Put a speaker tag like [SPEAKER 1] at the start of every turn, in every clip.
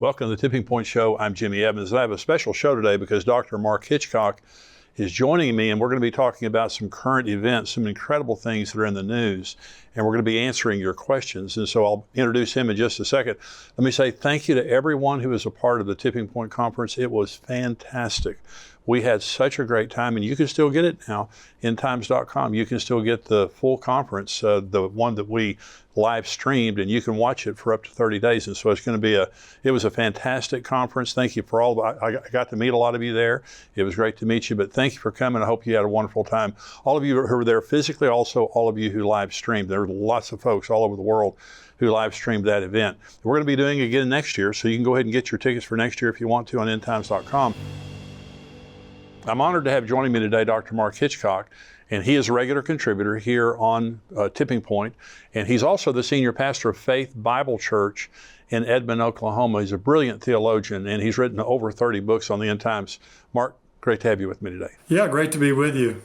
[SPEAKER 1] Welcome to the Tipping Point Show. I'm Jimmy Evans, and I have a special show today because Dr. Mark Hitchcock is joining me, and we're going to be talking about some current events, some incredible things that are in the news, and we're going to be answering your questions. And so I'll introduce him in just a second. Let me say thank you to everyone who was a part of the Tipping Point Conference. It was fantastic. We had such a great time, and you can still get it now in times.com. You can still get the full conference, the one that we live streamed, and you can watch it for up to 30 days. And so it's going to be it was a fantastic conference. Thank you for all, I got to meet a lot of you there. It was great to meet you, but thank you for coming. I hope you had a wonderful time. All of you who were there physically, also all of you who live streamed. There were lots of folks all over the world who live streamed that event. We're going to be doing it again next year, so you can go ahead and get your tickets for next year if you want to on endtimes.com. I'm honored to have joining me today Dr. Mark Hitchcock, and he is a regular contributor here on Tipping Point, and he's also the senior pastor of Faith Bible Church in Edmond, Oklahoma. He's a brilliant theologian, and he's written over 30 books on the end times. Mark, great to have you with me today.
[SPEAKER 2] Yeah, great to be with you.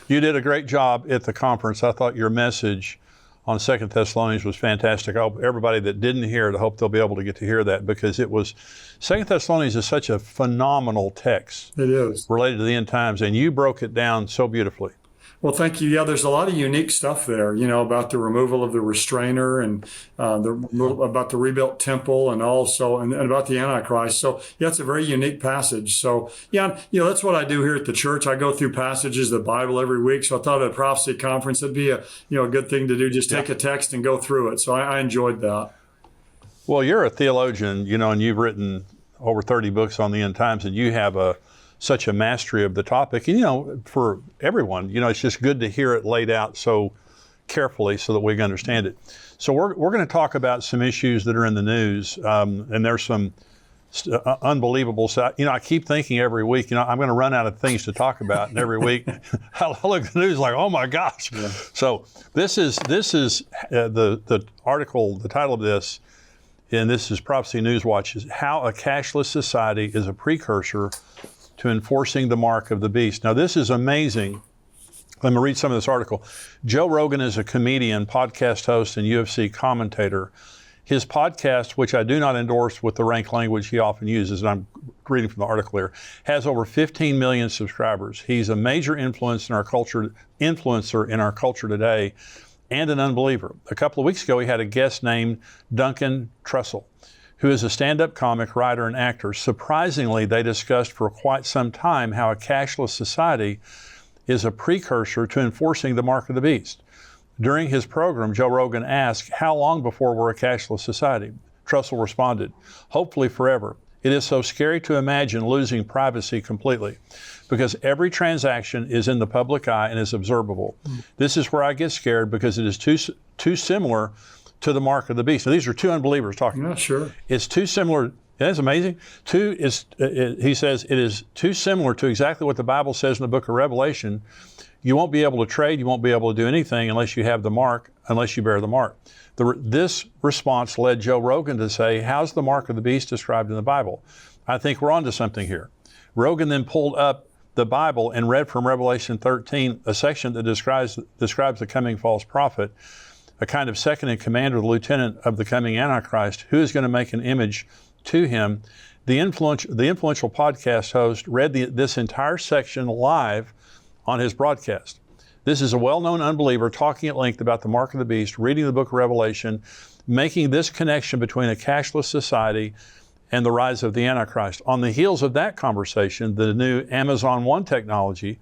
[SPEAKER 1] You did a great job at the conference. I thought your message on 2 Thessalonians was fantastic. I hope everybody that didn't hear it, I hope they'll be able to get to hear that, because it was, 2 Thessalonians is such a phenomenal text.
[SPEAKER 2] It is.
[SPEAKER 1] Related to the end times, and you broke it down so beautifully.
[SPEAKER 2] Well, thank you. Yeah, there's a lot of unique stuff there, about the removal of the restrainer and about the rebuilt temple and also and about the Antichrist. So, yeah, it's a very unique passage. So, yeah, that's what I do here at the church. I go through passages of the Bible every week. So I thought at a prophecy conference, it'd be a good thing to do, just take a text and go through it. So I enjoyed that.
[SPEAKER 1] Well, you're a theologian, and you've written over 30 books on the end times, and you have such a mastery of the topic. And, for everyone, it's just good to hear it laid out so carefully so that we can understand it. So we're going to talk about some issues that are in the news, and there's some unbelievable stuff. I keep thinking every week, I'm going to run out of things to talk about, and every week I look at the news like, oh my gosh. Yeah. So this is the article, the title of this, and this is Prophecy News Watch, is How a Cashless Society is a Precursor to Enforcing the Mark of the Beast. Now, this is amazing. Let me read some of this article. Joe Rogan is a comedian, podcast host, and UFC commentator. His podcast, which I do not endorse with the rank language he often uses, and I'm reading from the article here, has over 15 million subscribers. He's a major influencer in our culture today, and an unbeliever. A couple of weeks ago, he had a guest named Duncan Trussell, who is a stand-up comic, writer, and actor. Surprisingly, they discussed for quite some time how a cashless society is a precursor to enforcing the mark of the beast. During his program, Joe Rogan asked, how long before we're a cashless society? Trussell responded, hopefully forever. It is so scary to imagine losing privacy completely, because every transaction is in the public eye and is observable. This is where I get scared, because it is too similar to the mark of the beast. Now, these are two unbelievers talking.
[SPEAKER 2] Yeah, sure.
[SPEAKER 1] It's too similar. That's amazing. He says it is too similar to exactly what the Bible says in the book of Revelation. You won't be able to trade. You won't be able to do anything unless you have the mark, unless you bear the mark. This response led Joe Rogan to say, how's the mark of the beast described in the Bible? I think we're onto something here. Rogan then pulled up the Bible and read from Revelation 13, a section that describes the coming false prophet, a kind of second in command or the lieutenant of the coming Antichrist, who is going to make an image to him. The influential podcast host read this entire section live on his broadcast. This is a well-known unbeliever talking at length about the mark of the beast, reading the book of Revelation, making this connection between a cashless society and the rise of the Antichrist. On the heels of that conversation, the new Amazon One technology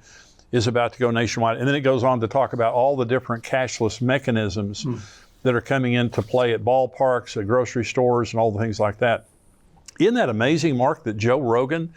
[SPEAKER 1] is about to go nationwide. And then it goes on to talk about all the different cashless mechanisms that are coming into play at ballparks, at grocery stores, and all the things like that. Isn't that amazing, Mark, that Joe Rogan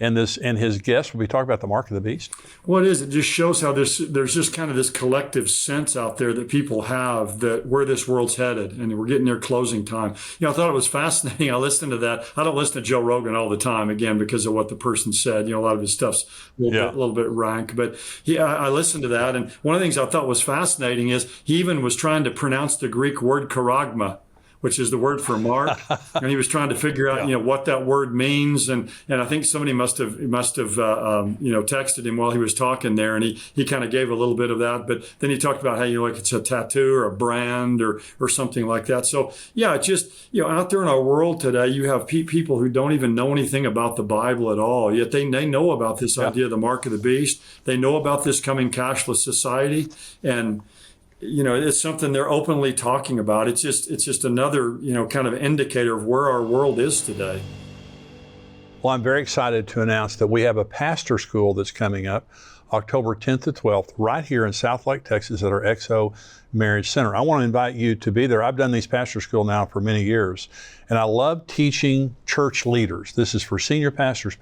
[SPEAKER 1] and his guests will be talking about the mark of the beast?
[SPEAKER 2] Well, it is. It just shows how there's just kind of this collective sense out there that people have that where this world's headed, and we're getting near closing time. I thought it was fascinating. I listened to that. I don't listen to Joe Rogan all the time, again, because of what the person said. A lot of his stuff's a little bit rank. But I listened to that, and one of the things I thought was fascinating is he even was trying to pronounce the Greek word charagma, which is the word for Mark. And he was trying to figure out, what that word means. And I think somebody must have texted him while he was talking there. And he kind of gave a little bit of that. But then he talked about how, like it's a tattoo or a brand or something like that. So, yeah, it's just, out there in our world today, you have people who don't even know anything about the Bible at all. Yet they know about this idea of the mark of the beast. They know about this coming cashless society. And it's something they're openly talking about. It's just another, kind of indicator of where our world is today.
[SPEAKER 1] Well, I'm very excited to announce that we have a pastor school that's coming up October 10th to 12th right here in Southlake, Texas at our XO Marriage Center. I want to invite you to be there. I've done these pastor school now for many years, and I love teaching church leaders. This is for senior pastors,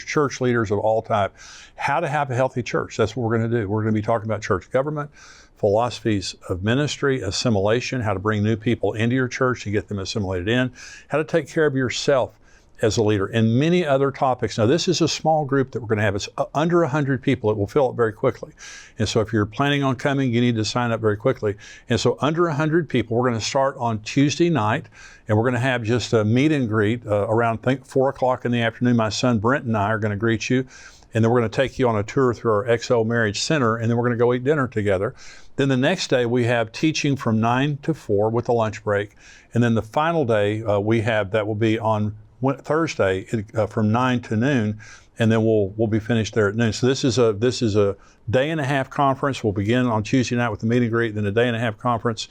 [SPEAKER 1] church leaders of all type, how to have a healthy church. That's what we're going to do. We're going to be talking about church government, philosophies of ministry, assimilation, how to bring new people into your church and get them assimilated in, how to take care of yourself as a leader, and many other topics. Now, this is a small group that we're going to have. It's under 100 people. It will fill up very quickly. And so if you're planning on coming, you need to sign up very quickly. And so under 100 people, we're going to start on Tuesday night, and we're going to have just a meet and greet around, 4 o'clock in the afternoon. My son Brent and I are going to greet you, and then we're going to take you on a tour through our XO Marriage Center, and then we're going to go eat dinner together. Then the next day, we have teaching from 9 to 4 with a lunch break. And then the final day that will be on Thursday from 9 to noon, and then we'll be finished there at noon. So this is a day and a half conference. We'll begin on Tuesday night with the meet and greet, then a day and a half conference.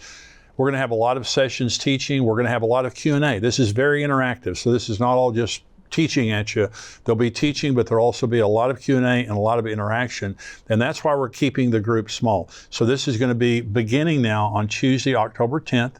[SPEAKER 1] We're going to have a lot of sessions teaching. We're going to have a lot of Q&A. This is very interactive, so this is not all just teaching at you. There'll be teaching, but there'll also be a lot of Q&A and a lot of interaction, and that's why we're keeping the group small. So this is going to be beginning now on Tuesday, October 10th,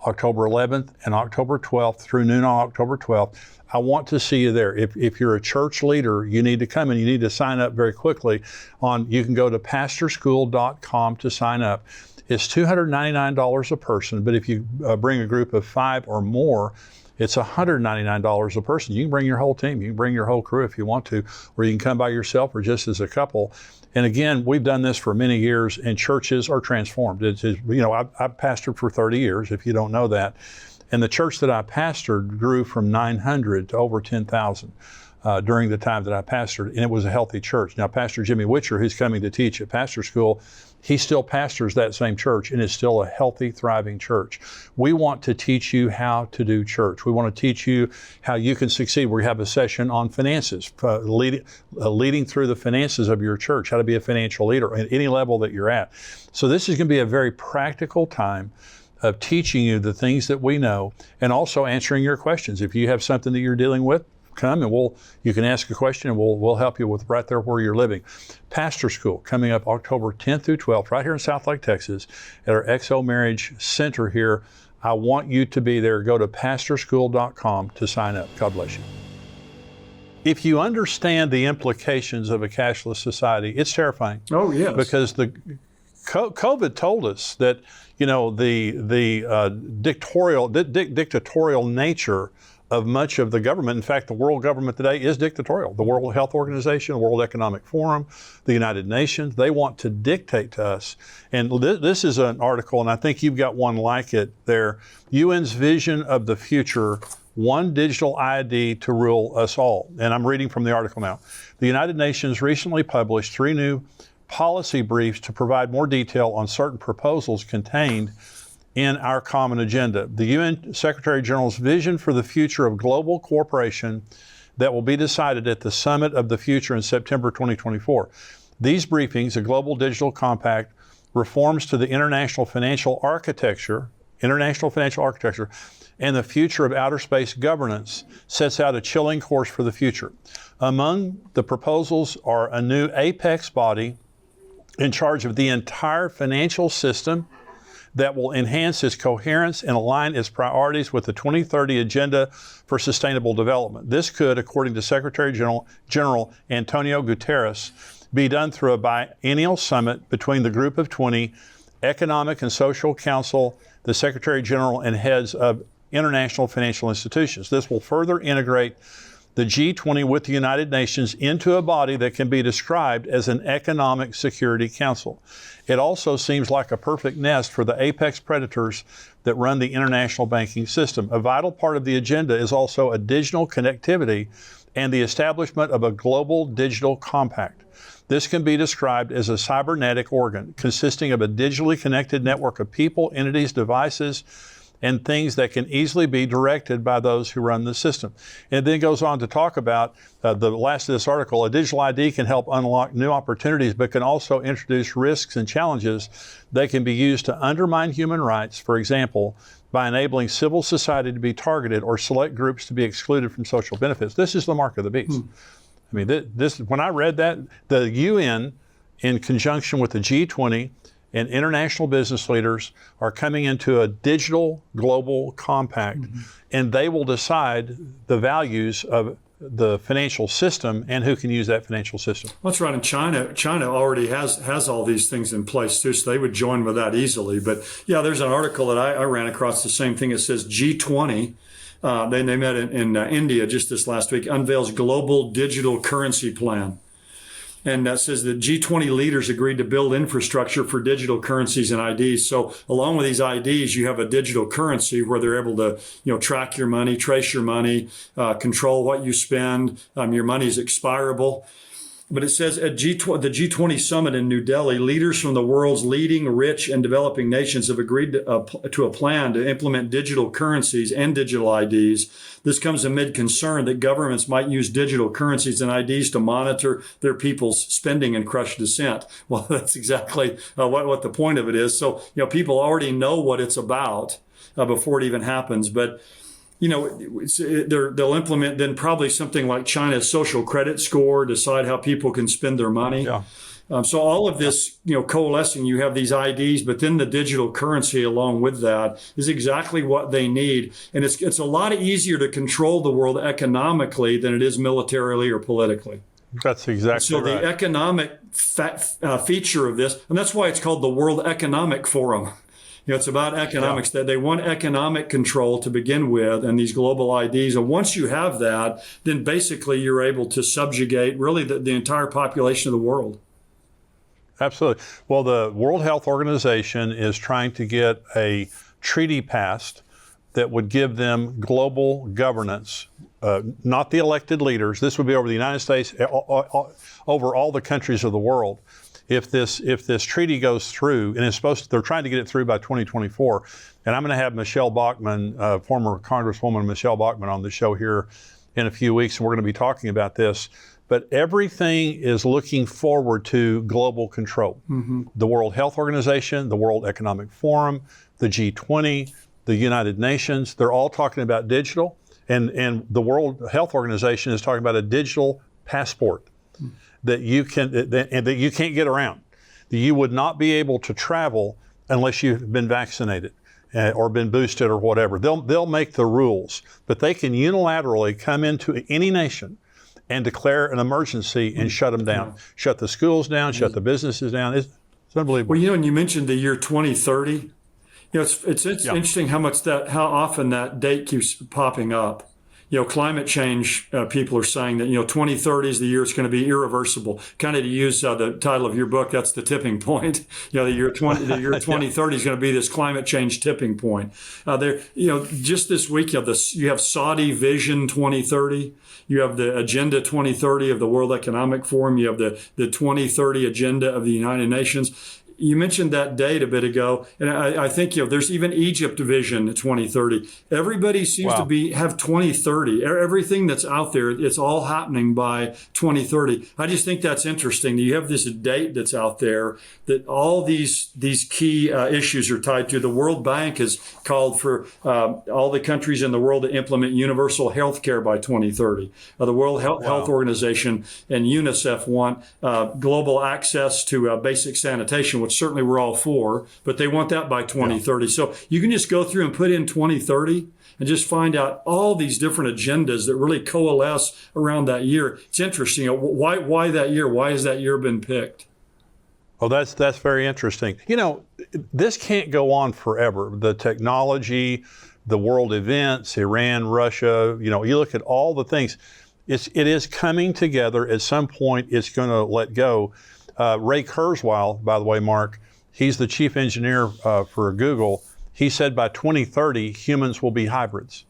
[SPEAKER 1] October 11th, and October 12th through noon on October 12th. I want to see you there. If you're a church leader, you need to come, and you need to sign up very quickly. You can go to pastorschool.com to sign up. It's $299 a person, but if you bring a group of 5 or more, it's $199 a person. You can bring your whole team. You can bring your whole crew if you want to, or you can come by yourself or just as a couple. And again, we've done this for many years, and churches are transformed. I've pastored for 30 years, if you don't know that. And the church that I pastored grew from 900 to over 10,000 during the time that I pastored, and it was a healthy church. Now, Pastor Jimmy Witcher, who's coming to teach at pastor school, he still pastors that same church, and it's still a healthy, thriving church. We want to teach you how to do church. We want to teach you how you can succeed. We have a session on finances, leading through the finances of your church, how to be a financial leader at any level that you're at. So this is going to be a very practical time of teaching you the things that we know, and also answering your questions. If you have something that you're dealing with, come and you can ask a question, and we'll help you with right there where you're living. Pastor School coming up October 10th through 12th, right here in Southlake, Texas, at our XO Marriage Center here. I want you to be there. Go to pastorschool.com to sign up. God bless you. If you understand the implications of a cashless society, it's terrifying.
[SPEAKER 2] Oh, yes.
[SPEAKER 1] Because the COVID told us that the dictatorial nature of much of the government. In fact, the world government today is dictatorial. The World Health Organization, the World Economic Forum, the United Nations, they want to dictate to us. And this is an article, and I think you've got one like it there. UN's vision of the future, one digital ID to rule us all. And I'm reading from the article now. The United Nations recently published 3 new policy briefs to provide more detail on certain proposals contained in our common agenda. The UN Secretary General's vision for the future of global cooperation that will be decided at the Summit of the Future in September 2024. These briefings, a global digital compact, reforms to the international financial architecture, and the future of outer space governance sets out a chilling course for the future. Among the proposals are a new apex body in charge of the entire financial system that will enhance its coherence and align its priorities with the 2030 Agenda for Sustainable Development. This could, according to Secretary General Antonio Guterres, be done through a biennial summit between the Group of 20, Economic and Social Council, the Secretary General, and heads of international financial institutions. This will further integrate the G20 with the United Nations into a body that can be described as an economic security council. It also seems like a perfect nest for the apex predators that run the international banking system. A vital part of the agenda is also a digital connectivity and the establishment of a global digital compact. This can be described as a cybernetic organ consisting of a digitally connected network of people, entities, devices, and things that can easily be directed by those who run the system. And then goes on to talk about the last of this article, a digital ID can help unlock new opportunities, but can also introduce risks and challenges that can be used to undermine human rights, for example, by enabling civil society to be targeted or select groups to be excluded from social benefits. This is the mark of the beast. I mean, this when I read that, the UN, in conjunction with the G20, and international business leaders are coming into a digital global compact, and they will decide the values of the financial system and who can use that financial system.
[SPEAKER 2] That's right. And China already has all these things in place too, so they would join with that easily. But yeah, there's an article that I ran across, the same thing. It says G20. They met in India just this last week, unveils global digital currency plan. And that says that G20 leaders agreed to build infrastructure for digital currencies and IDs. So along with these IDs, you have a digital currency where they're able to, track your money, trace your money, control what you spend. Your money is expirable. But it says at the G20 summit in New Delhi, leaders from the world's leading rich and developing nations have agreed to a plan to implement digital currencies and digital IDs. This comes amid concern that governments might use digital currencies and IDs to monitor their people's spending and crush dissent. Well, that's exactly what the point of it is. So, people already know what it's about before it even happens. But they'll implement then probably something like China's social credit score, decide how people can spend their money.
[SPEAKER 1] Yeah.
[SPEAKER 2] So all of this, coalescing, you have these IDs, but then the digital currency along with that is exactly what they need. And it's a lot easier to control the world economically than it is militarily or politically.
[SPEAKER 1] That's exactly right.
[SPEAKER 2] So the economic feature of this, and that's why it's called the World Economic Forum. It's about economics, that they want economic control to begin with and these global IDs. And once you have that, then basically you're able to subjugate really the entire population of the world.
[SPEAKER 1] Absolutely. Well, the World Health Organization is trying to get a treaty passed that would give them global governance, not the elected leaders. This would be over the United States, over all the countries of the world. If this treaty goes through, and they're trying to get it through by 2024, and I'm going to have Michelle Bachmann, former Congresswoman Michelle Bachmann, on the show here in a few weeks, and we're going to be talking about this. But everything is looking forward to global control. The World Health Organization, the World Economic Forum, the G20, the United Nations, they're all talking about digital, and the World Health Organization is talking about a digital passport that you can't get around. You would not be able to travel unless you've been vaccinated or been boosted or whatever. They'll make the rules, but they can unilaterally come into any nation and declare an emergency and shut them down, shut the schools down, shut the businesses down. It's unbelievable.
[SPEAKER 2] Well, and you mentioned the year 2030. It's interesting how often that date keeps popping up. Climate change, people are saying that, 2030 is the year it's going to be irreversible. Kind of to use the title of your book, that's the tipping point. The year 2030 is going to be this climate change tipping point. Just this week, you have Saudi Vision 2030. You have the Agenda 2030 of the World Economic Forum. You have the 2030 Agenda of the United Nations. You mentioned that date a bit ago, and I think there's even Egypt Vision 2030. Everybody seems to have 2030. Everything that's out there, it's all happening by 2030. I just think that's interesting. You have this date that's out there that all these key issues are tied to. The World Bank has called for all the countries in the world to implement universal health care by 2030. The World Health Organization and UNICEF want global access to basic sanitation, which certainly we're all for, but they want that by 2030. So you can just go through and put in 2030 and just find out all these different agendas that really coalesce around that year. It's interesting. Why that year? Why has that year been picked?
[SPEAKER 1] Well, that's very interesting. This can't go on forever. The technology, the world events, Iran, Russia, you look at all the things. It is coming together. At some point, it's going to let go. Ray Kurzweil, by the way, Mark, he's the chief engineer for Google, He said by 2030, humans will be hybrids.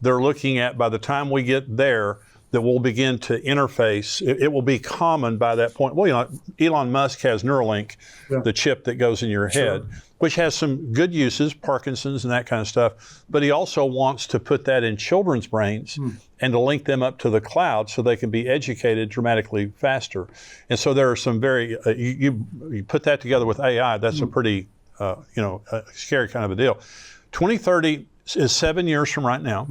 [SPEAKER 1] They're looking at, by the time we get there, that we'll begin to interface. It will be common by that point. Well, you know, Elon Musk has Neuralink, the chip that goes in your head, which has some good uses, Parkinson's and that kind of stuff. But he also wants to put that in children's brains and to link them up to the cloud so they can be educated dramatically faster. And so there are some very, you put that together with AI, that's a pretty, scary kind of a deal. 2030 is 7 years from right now.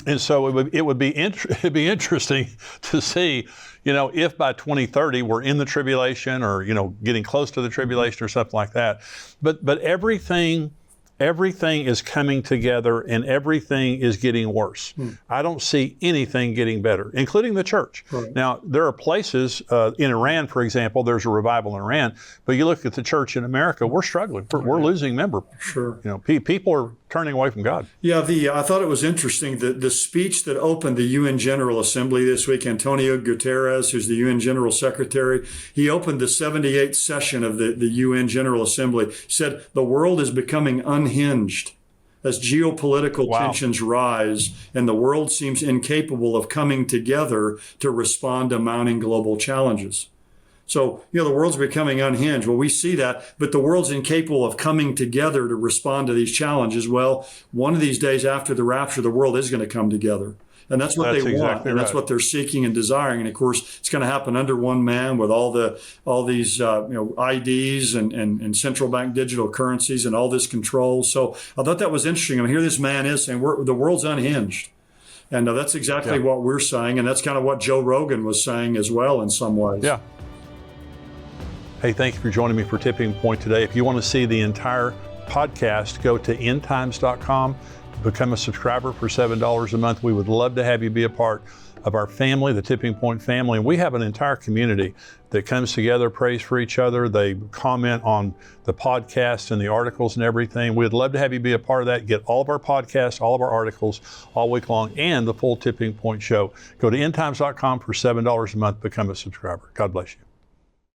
[SPEAKER 1] And so it would be interesting to see, you know, if by 2030 we're in the tribulation or, you know, getting close to the tribulation or something like that. But everything is coming together and everything is getting worse. I don't see anything getting better, including the church. Now, there are places in Iran, for example, there's a revival in Iran, but you look at the church in America, we're struggling. We're losing members. You know, people are turning away from God.
[SPEAKER 2] Yeah, I thought it was interesting that the speech that opened the UN General Assembly this week, Antonio Guterres, who's the UN General Secretary, he opened the 78th session of the UN General Assembly, said the world is becoming unhinged as geopolitical tensions rise and the world seems incapable of coming together to respond to mounting global challenges. So, you know, the world's becoming unhinged. Well, we see that, but the world's incapable of coming together to respond to these challenges. Well, one of these days after the rapture, the world is going to come together. And that's what they want. And that's what they're seeking and desiring. And of course, it's going to happen under one man with all these IDs and central bank digital currencies and all this control. So I thought that was interesting. I mean, here this man is saying the world's unhinged. And that's exactly what we're saying. And that's kind of what Joe Rogan was saying as well in some ways.
[SPEAKER 1] Yeah. Hey, thank you for joining me for Tipping Point today. If you want to see the entire podcast, go to endtimes.com, become a subscriber for $7 a month. We would love to have you be a part of our family, the Tipping Point family. And we have an entire community that comes together, prays for each other. They comment on the podcast and the articles and everything. We'd love to have you be a part of that. Get all of our podcasts, all of our articles all week long, and the full Tipping Point show. Go to endtimes.com for $7 a month, become a subscriber. God bless you.